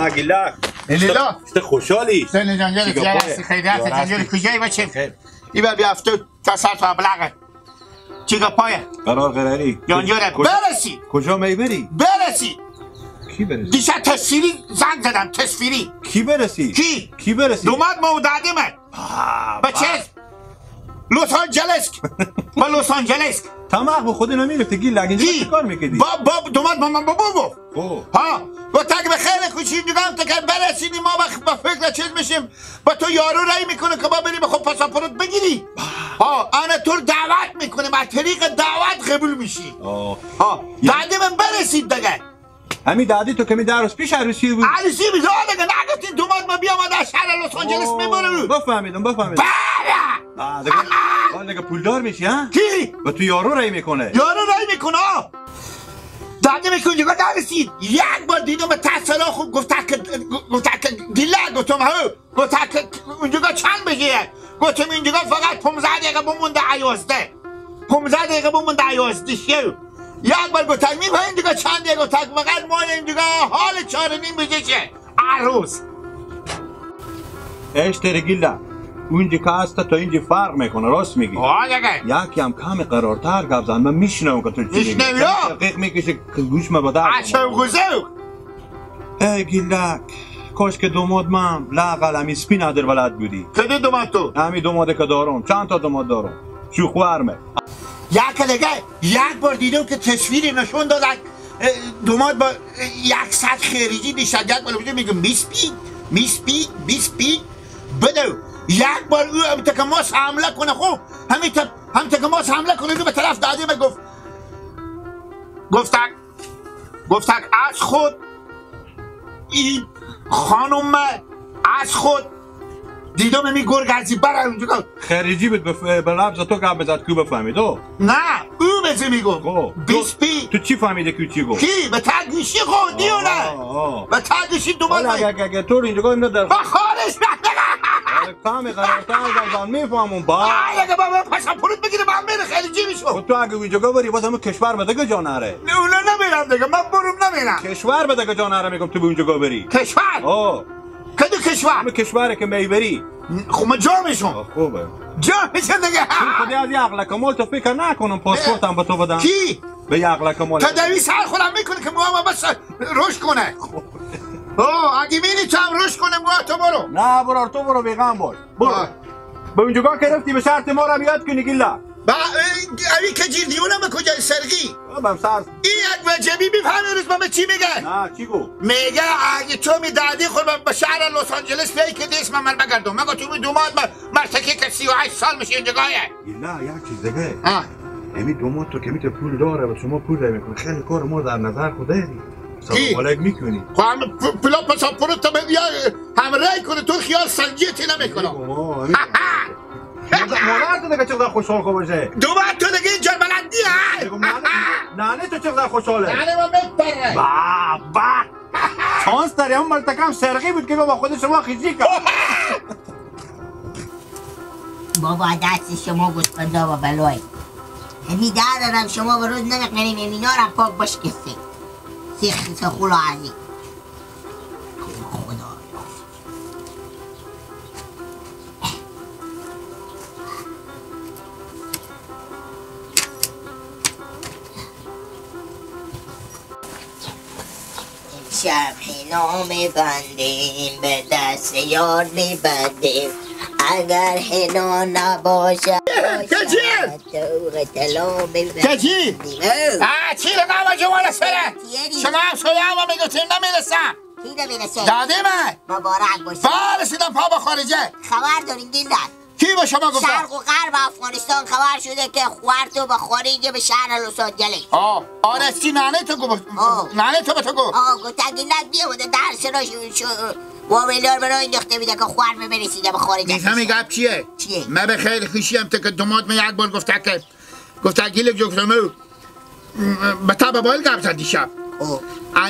ها گیلا لیلا است خوشحالی سن جانجل خیلی هستی خیلی هستی جانجل کجایی بچه این بیا بیافتو کسر تو ابلغه چیگا پایه قراری جانجل برسی کجا می بری؟ برسی کی برسی؟ دیشب تصویری زنگ زدم تصویری کی برسی؟ کی برسی؟ دومد ما داده من بچه لس آنجلس با لس آنجلس تمام به خود نمیگفتی گیلا اینجا چی کار میکردی؟ باب دومد ما بابا ها و تک به خیلی خوشی دیگم تا که برسیدی ما با فکر چیز میشیم با تو یارو رای میکنه که با بری به خود پاسپورت بگیری ها انا تو دعوت میکنه از طریق دعوت قبول میشی ها داده من برسید دیگه همین دادی تو کمی درس پیش عروسی بود عروسی بود دیگه نگفتی دومد ما بیام در شهر لس آنجلس میبرم بفهمیدم دیگه پولدار میشی ها کی و تو یارو رای میکنه میکنه داده میکنه دیگه نرسید یک بار دیدم تصلا خوب گفت که دیله گفتم ها گفت که اونجا چند بگیره گفتم اینجا فقط 15 دقیقه بمونده 15 دقیقه بمونده 11 شو یک بار گفت میفهمین دیگه چند دقیقه گفت فقط ما اینجا حال 4:30 بجشه عروس اشتری گیلا اونجا که هست تا اینجا فرق میکنه راست میگی یکی هم کم قرارتر گفت زن من میشنم که تو چی میگی دقیق میکشه که گوش ما بدر ای گیلک کاش که دوماد من لاقل همی سپی ندر ولد بودی کدی دوماد تو؟ همی دوماده که دارم چند تا دوماد دارم شوخ ورمه یک بار دیدم که تصویری نشون دادن دوماد با 100 خریجی دیشب یک بار میگم 20 پی بدو یک بار او هم که ماس حمله کنه خوب هم که ماس حمله کنه رو به طرف دادیم گفتک از خود این خانم از خود دیدم امی گرگزی برای اونجا خریجی بود به لبز تو که بزد که بفهمید نه او بزی میگم 20 پی تو چی فهمیده که چی گفت؟ کی؟ به تگوشی خود دیو نه به تگوشی دوباره اگه تو رو اینجا اینو در با خارش کمی قرارتر گردن میفهمون با اگه با من پاسپورت بگیره با هم بره خیلی جی میشو تو اگه اینجا بری باز همون کشور بده که جانره نه اونا نمیرم دیگه من برم نمیرم کشور بده که جانره میگم تو به اونجا بری کشور؟ کدو کشور؟ همه کشوره که میبری خب من جا میشم خوبه جا میشم دیگه خودی از یقلک مال تو فکر نکنم پاسپورتم به تو بدم کی؟ به یقلک مال تدوی سر خودم میکنه که موام بس رشد کنه اگه میری تو هم رشد کنه موام تو برو نه برار تو برو بیغم باش برو به اونجا که رفتی به شرط ما رو یاد کنی گیلا اوی که جیر دیونم به کجای سرگی بم سر این یک وجبی میفهمی روز من چی میگه نه چی گو میگه اگه تو میدادی خود به شهر لس آنجلس بیایی که دیس من بگردم مگه تو دوماد مرتکی که 38 سال میشه اینجا گایه گیلا یک چیز دیگه امی دوماد تو که میتونه پول داره و شما پول میکنه خیلی کار ما در نظر خوده دی سلام علیک میکنی خب هم پلا پاسپورت تا هم رای کنه تو خیال سنجیتی نمیکنه مادر تو دیگه چقدر خوشحال خوب باشه دوماد تو دیگه اینجا بلندی نه تو چقدر خوشحاله نه من میپره با چانس داری هم ملتکم سرقی بود که با خود شما خیزی کرد بابا دست شما گوسفندا و بلوی همی دارم شما به روز نمیقنیم امینا را پاک باش کسی سیخ خلو عزی خدا شب حنا میبندیم به دست یار میبندیم اگر حنا نباشه کجی؟ چی لگاه جوال سره؟ شما هم شده اما میگوتیم نمیرسم کی نمیرسه؟ داده من مبارک باشه رسیدم پا با خارجه خبر دارین گیلدن کی به شما گفتم؟ شرق و غرب افغانستان خبر شده که خوارتو به خارج به شهر لس آنجلس آره چی نانه تو گفت نانه تو به تو گفت گفت گیلدن بیا بوده درس را وامیلار برای انداخته بیده که خوار برسیده به خارج میفهمی گپ چیه؟ من به خیلی خوشی هم که دوماد من یک بار گفته گیلک جوکرمو به تا بابایل گپ زد دیشب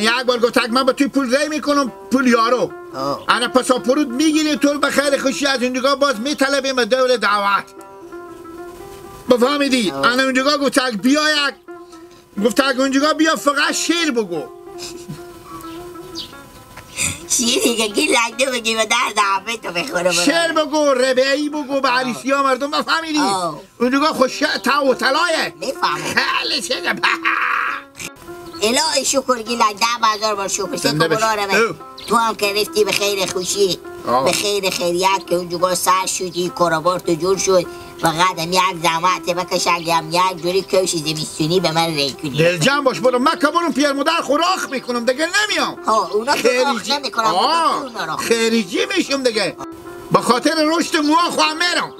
یک بار گفته من به توی پول رای میکنم پول یارو انا پاسپورت میگیری تو به خیلی خوشی از اونجا باز میطلبیم دول دعوت بفهمیدی؟ انا اونجا گفته بیا گفته اونجا بیا فقط شیر بگو چی دیگه گی لنده بگی و درد حافظ تو بخوره. شعر بگو، ربعی بگو، به عریسی ها مردم بفهمیدی. اونجا خوش تا و طلایه. بفهمم. خیلی چه الهی شکر گی لنده بازار بار شکر. سکو براره من. تو هم که رفتی به خیر خوشی. به خیر خیریت که اونجا سر شدی کرابار تو جور شد و قدم یک زحمت بکشم یک جوری کوشی زمستونی به من ری کنی. دلجم باش برو مکه برو پیر مادر خوراخ میکنم دیگه نمیام. اونا خوراخ نمیکنم. خیریجی میشم دیگه. به خاطر رشد موها خواهم میرم.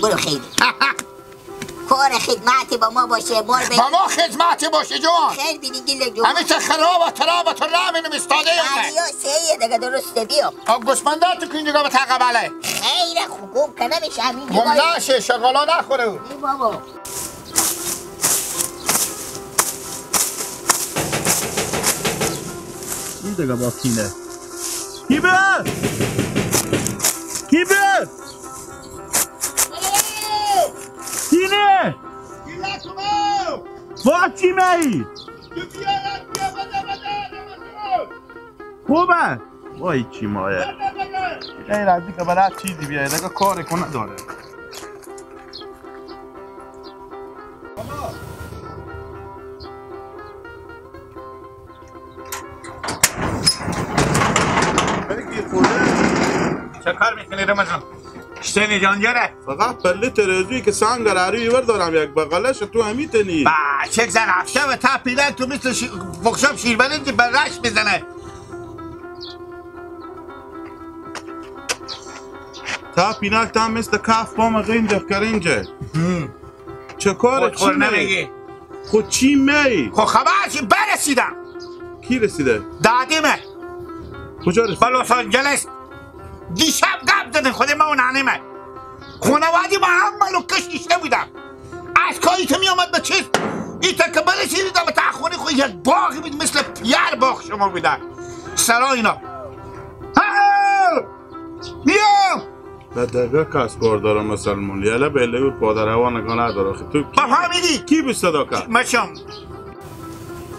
برو خیلی. کار خدمتی با ما باشه با ما خدمتی باشه جوان. خیلی بینی گیل جوان. همه چه خراب و تراب و ترام اینو مستاده یونه. یا سیه دیگه درسته بیا. گوشمندات تو کنجگاه به تقبله. خیلی خوب گم که نمیشه همین گم نشه شغالا نخوره او. ای بابا. این دیگه با کینه. کیبه؟ کیبه؟ کینه؟ با چی می؟ خوبه؟ وای چی مایه غیر از دیگه برای چیزی بیایی دیگه کار کنه داره. بگیر خوده چه کار میکنی رمضان؟ شتینی جانجره فقط پله ترازویی که سنگ روی دارم یک بغلش تو همی تنی چک زن افشه و تا پیلن تو مثل بخشاب شیربنی که برش بزنه تا پینک تا مثل کف بام غینجه کرینجه چه کاره چی نمیگی؟ خود چی می؟ خود خبرشی برسیدم کی رسیده؟ دادیمه کجا رسیده؟ با لس آنجلس دیشب گپ زدن خود ما و نانیمه خانوادی با هم ملو کشیشته بودم از کاری که می آمد به چیز ایتا که برسیدم به تا خونه خود یک باغی بود مثل پیر باغ شما بودن سرا اینا بیام به دقیقه کس کار دارم مسلمون یالا بله بود پادر هوا نگاه نداره تو بفهمیدی؟ کی بود صدا کرد؟ مشم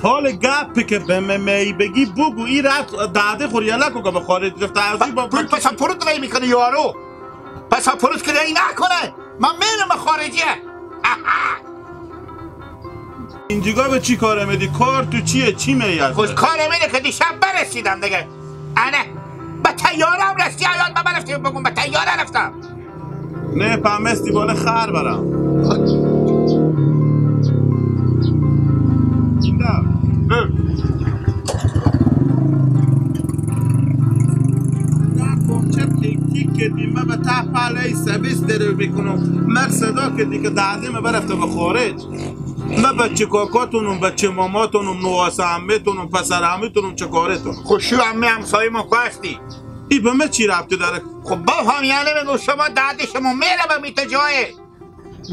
حال گپی که به می بگی بگو این رفت داده خوری یالا که به خارج رفت ارزی با پسا پروت رای میکنه یارو پسا پروت که رای نکنه من میرم به خارجیه اینجا به چی کاره میدی؟ کار تو چیه؟ چی میاد؟ خوش کاره میده که دیشب برسیدم دیگه انه به تیارم رستی آیان من رفتیم بگم به تیاره رفتم نه پمستی بالا خر برم کدیم به تا پالی سبیس داره میکنم مر صدا کدی که دادیم برفته به خارج ما بچه کاکاتونم بچه ماماتونم نواسه عمتونم پسر عمیتونم چه کارتون خوشو عمه همسایه ما خواستی ای به من چی ربطی داره خب بفهم یعنی بگو شما دادی شما میره به میت جایه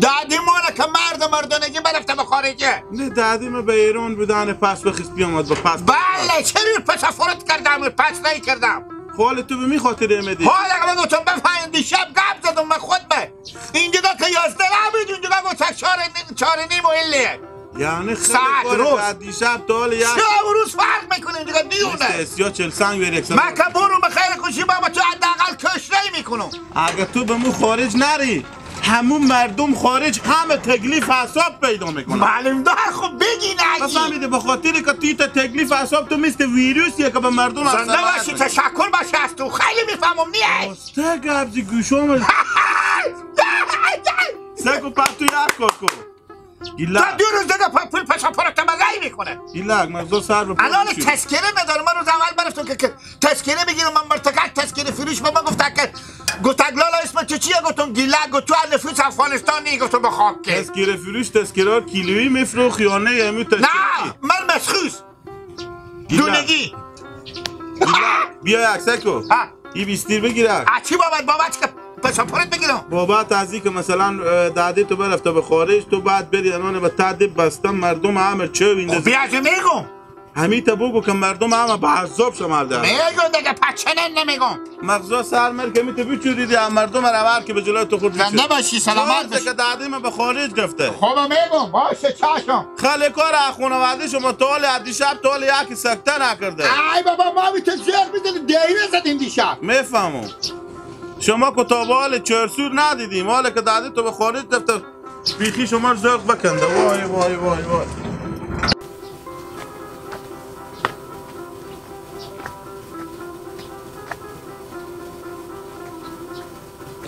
دادی مالا که مردانگی برفته به خارجه نه دادی ما به ایران بودن پس بخیص بیامد با پس بله چرا پس فرد کردم پس نهی کردم حال تو به می خاطر امیدی حالا که بگو تو بفهم دیشب گپ زدم من خود به اینجا که 11 نبود اونجا گفت 4:30 و ایلیه یعنی خیلی کار دیشب تا حال یک شب و روز فرق میکنه اینجا دیونه 30-40 سنگ بیرکسن من که برو به خیر خوشی بابا تو حداقل کشرهی میکنم اگه تو به مو خارج نری همون مردم خارج همه تکلیف حساب پیدا میکنن معلوم دار خب بگی نگی فهمیده به خاطر که توی تکلیف حساب تو مثل ویروسیه که به مردم زنده باشی تشکر باشه از تو خیلی میفهمم نیه راسته گبزی گوشم سکو پس تو یک کار کن تا 2 روز دیگه پول پاسپورت من رای میکنه ایلاک مزدور سر به الان تذکره ندارم من روز اول برفتم که تذکره بگیرم من مرتکک تذکره فروش به من گفت که گفتگلالا اسم تو چیه گفتم گیلک گفت تو نفوس افغانستانی گفتم بخواب که تذکره فروش تذکره کیلویی میفروخ یا نه یعنی نه من مسخوص دونگی بیا یک سکو ای بیستیر بگیره چی بابت که پاسپورت بگیرم بابت از که مثلا داده تو برفته به خارج تو بعد بری الان به تعدیب بستم مردم عامر چه وینده بیاجه میگم همیت بگو که مردم همه به عذاب شمال دارن. میگو دیگه پس چنین نمیگم. مغزا سر مر که میت بچوریدی مردم را ور که به جلوی تو خود زنده باشی سلامت باشی. که دادیم به خارج گفته. خب میگم باشه چاشم. خاله کار خانواده شما طول دیشب طول یکی سکته نکرده. ای بابا ما میتون زیغ میزنیم دیره زدیم دیشب. میفهمم. شما کتاب حال چرسور ندیدیم حالا که دادی تو به خارج دفتر بیخی شما زرق بکنده. وای وای وای وای.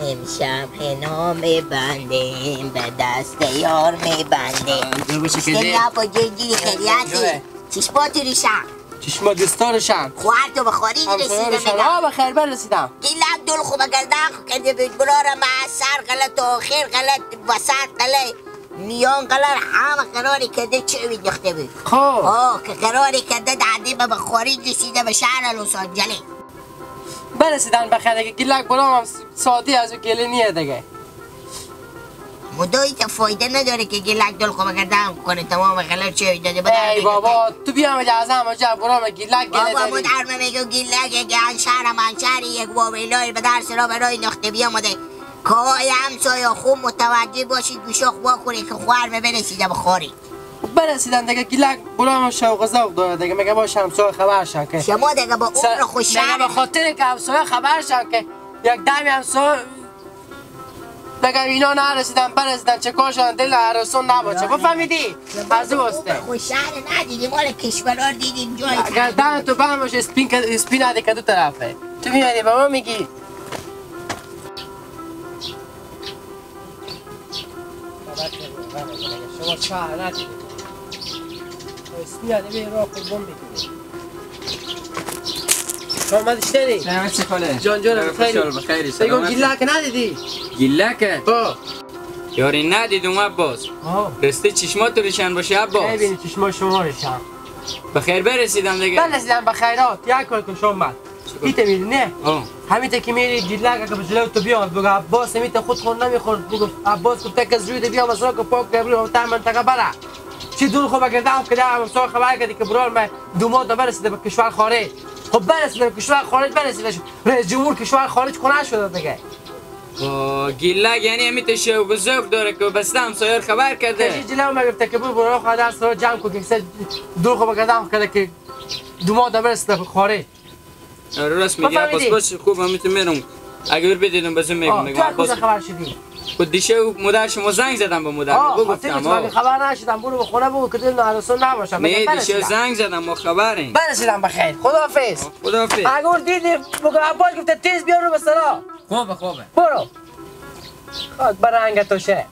امشب حنا میبندیم به دست یار میبندیم استنیا با جنگیری خیلیتی چشمات ریشم چشما دستارشم خوار تو بخوری رسیدم به خیر برسیدم گیلک دل خوبه گردن کرده بود برارم سر غلط و آخر غلط وسط غلط میان غلط همه قراری کرده چه ویدخته بود خب که قراری کرده دعدی به خارج رسیده به شهر لس آنجلس برسیدن بخیر دیگه گیلک برام هم ساعتی از گلی نیه دیگه مدایی تا فایده نداره که گیلک دل خوبه گردن کنه تمام غلط چه داده ای بابا تو بیام اجازه همه برام گیلک گله بابا مدرمه میگو گیلک یک انشهر منشهری یک واویلای به درس را برای نخته بیامده که های همسایه خوب متوجه باشید گوشاخ واکنه که خوار برسیده به خاری برسیدن دیگه گیلک برام شوق ذوق داره دیگه میگه باشه همسایه خبر شن که شما دیگه با عمر خوشحال میگه به خاطر که همسایه خبر شن که یک دمی همسایه دیگه اینا نرسیدن برسیدن چه کار شدن دل عرسون نباشه بفهمیدی از واسطه خوشحال ندیدیم مال کشورها دیدیم جای گردن تو فهم باشه اسپین نده که دو طرفه تو میادی به ما میگی شما شهر ندیدید اسپین نده به راه قربان بگیرید شما مدش داری؟ نه چه خاله؟ جان بخیری بگو گیلک ندیدی؟ گیلکه؟ یاری ندیدم عباس رسته چشمات روشن باشه عباس ببینی چشما شما روشن بخیر برسیدم دیگه برسیدم بخیرات یک کار کن شما دیته میری نه؟ همیته که میری گیلک که به جلو تو بیاد بگو عباس همیته خود خون نمیخورد بگو عباس گفته که از روی بیام از راک پاک گبری تا منطقه بره چی دور خوب گردم که در همسایه خبر کردی که برار من دومات برسیده به کشور خارج خب برسیده به کشور خارج برسیده رئیس جمهور کشور خارج کنه شده دیگه گیلک یعنی همیته شوق و ذوق داره که بسته همسایه خبر کرده جلو ما گفته که برو خود از رو جمع کن که دور خوب گردم کرده که دومات برسیده به خارج راست میگی عباس باشه خوب همیته میرم اگه بدیدم بزن میگم عباس خبر شدی خود دیشه مادر شما زنگ زدم به مادر گفتم خبر نشدم برو به خونه بگو که دل عرسون نباشم نه دیشه زنگ زدم ما خبریم برسیدم بخیر خداحافظ اگر دیدی بگو عباس گفته تیز بیا رو به سرا خوبه برو خاک برنگ تو شه